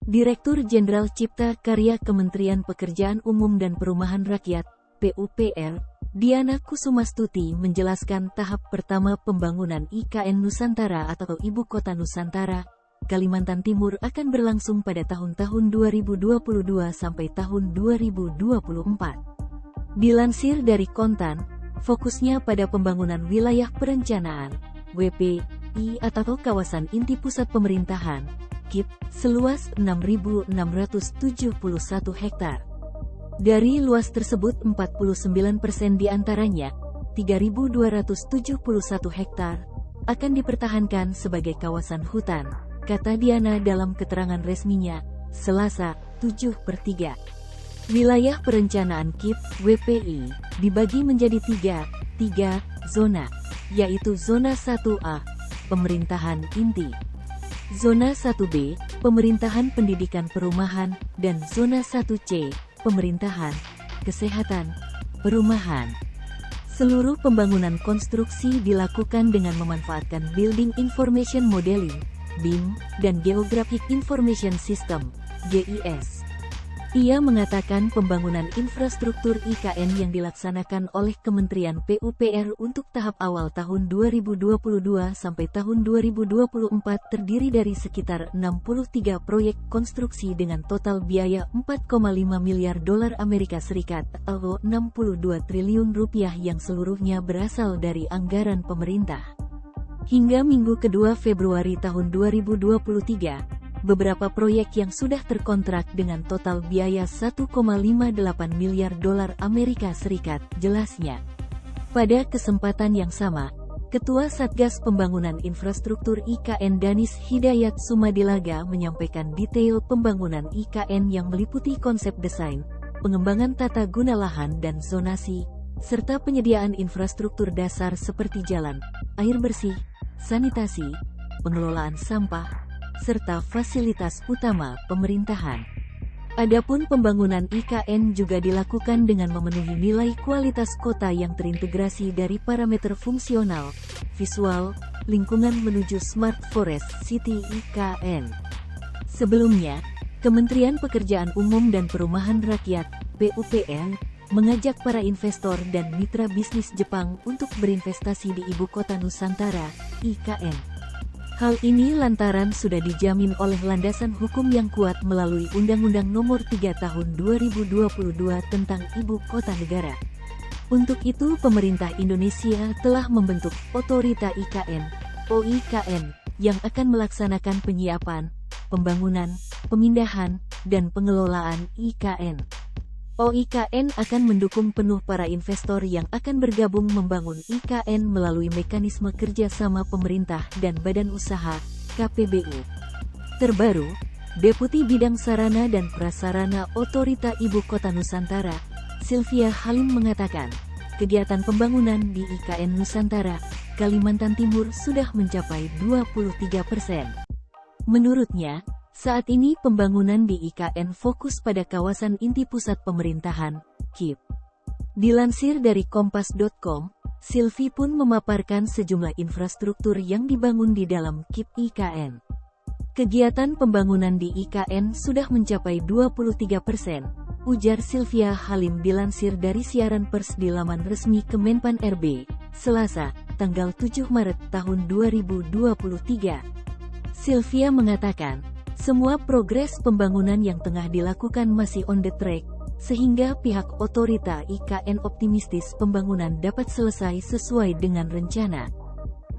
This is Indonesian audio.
Direktur Jenderal Cipta Karya Kementerian Pekerjaan Umum dan Perumahan Rakyat, PUPR, Diana Kusumastuti menjelaskan tahap pertama pembangunan IKN Nusantara atau Ibu Kota Nusantara, Kalimantan Timur akan berlangsung pada tahun-tahun 2022 sampai tahun 2024. Dilansir dari Kontan, fokusnya pada pembangunan wilayah perencanaan, WPI atau kawasan inti pusat pemerintahan, KIP, seluas 6.671 hektar. Dari luas tersebut 49% diantaranya, 3.271 hektar, akan dipertahankan sebagai kawasan hutan, kata Diana dalam keterangan resminya, Selasa, 7/3. Wilayah perencanaan KIP, WPI, dibagi menjadi tiga zona, yaitu Zona 1A, Pemerintahan Inti, Zona 1B, Pemerintahan Pendidikan Perumahan, dan Zona 1C, Pemerintahan Kesehatan Perumahan. Seluruh pembangunan konstruksi dilakukan dengan memanfaatkan Building Information Modeling, BIM, dan Geographic Information System, GIS. Ia mengatakan pembangunan infrastruktur IKN yang dilaksanakan oleh Kementerian PUPR untuk tahap awal tahun 2022 sampai tahun 2024 terdiri dari sekitar 63 proyek konstruksi dengan total biaya 4,5 miliar dolar Amerika Serikat atau 62 triliun rupiah yang seluruhnya berasal dari anggaran pemerintah. Hingga minggu kedua Februari tahun 2023, beberapa proyek yang sudah terkontrak dengan total biaya 1,58 miliar dolar Amerika Serikat, jelasnya. Pada kesempatan yang sama, Ketua Satgas Pembangunan Infrastruktur IKN Danis Hidayat Sumadilaga menyampaikan detail pembangunan IKN yang meliputi konsep desain, pengembangan tata guna lahan dan zonasi, serta penyediaan infrastruktur dasar seperti jalan, air bersih, sanitasi, pengelolaan sampah, serta fasilitas utama pemerintahan. Adapun pembangunan IKN juga dilakukan dengan memenuhi nilai kualitas kota yang terintegrasi dari parameter fungsional, visual, lingkungan menuju Smart Forest City IKN. Sebelumnya, Kementerian Pekerjaan Umum dan Perumahan Rakyat, PUPR, mengajak para investor dan mitra bisnis Jepang untuk berinvestasi di Ibu Kota Nusantara, IKN. Hal ini lantaran sudah dijamin oleh landasan hukum yang kuat melalui Undang-Undang Nomor 3 Tahun 2022 tentang Ibu Kota Negara. Untuk itu pemerintah Indonesia telah membentuk Otorita IKN, OIKN, yang akan melaksanakan penyiapan, pembangunan, pemindahan, dan pengelolaan IKN. OIKN akan mendukung penuh para investor yang akan bergabung membangun IKN melalui mekanisme kerjasama pemerintah dan badan usaha, KPBU. Terbaru, Deputi Bidang Sarana dan Prasarana Otorita Ibu Kota Nusantara, Sylvia Halim mengatakan, kegiatan pembangunan di IKN Nusantara, Kalimantan Timur sudah mencapai 23%. Menurutnya, saat ini pembangunan di IKN fokus pada kawasan inti pusat pemerintahan, KIP. Dilansir dari Kompas.com, Sylvie pun memaparkan sejumlah infrastruktur yang dibangun di dalam KIP IKN. Kegiatan pembangunan di IKN sudah mencapai 23%, ujar Sylvia Halim dilansir dari siaran pers di laman resmi Kemenpan RB, Selasa, tanggal 7 Maret tahun 2023. Sylvia mengatakan, semua progres pembangunan yang tengah dilakukan masih on the track, sehingga pihak otorita IKN optimistis pembangunan dapat selesai sesuai dengan rencana.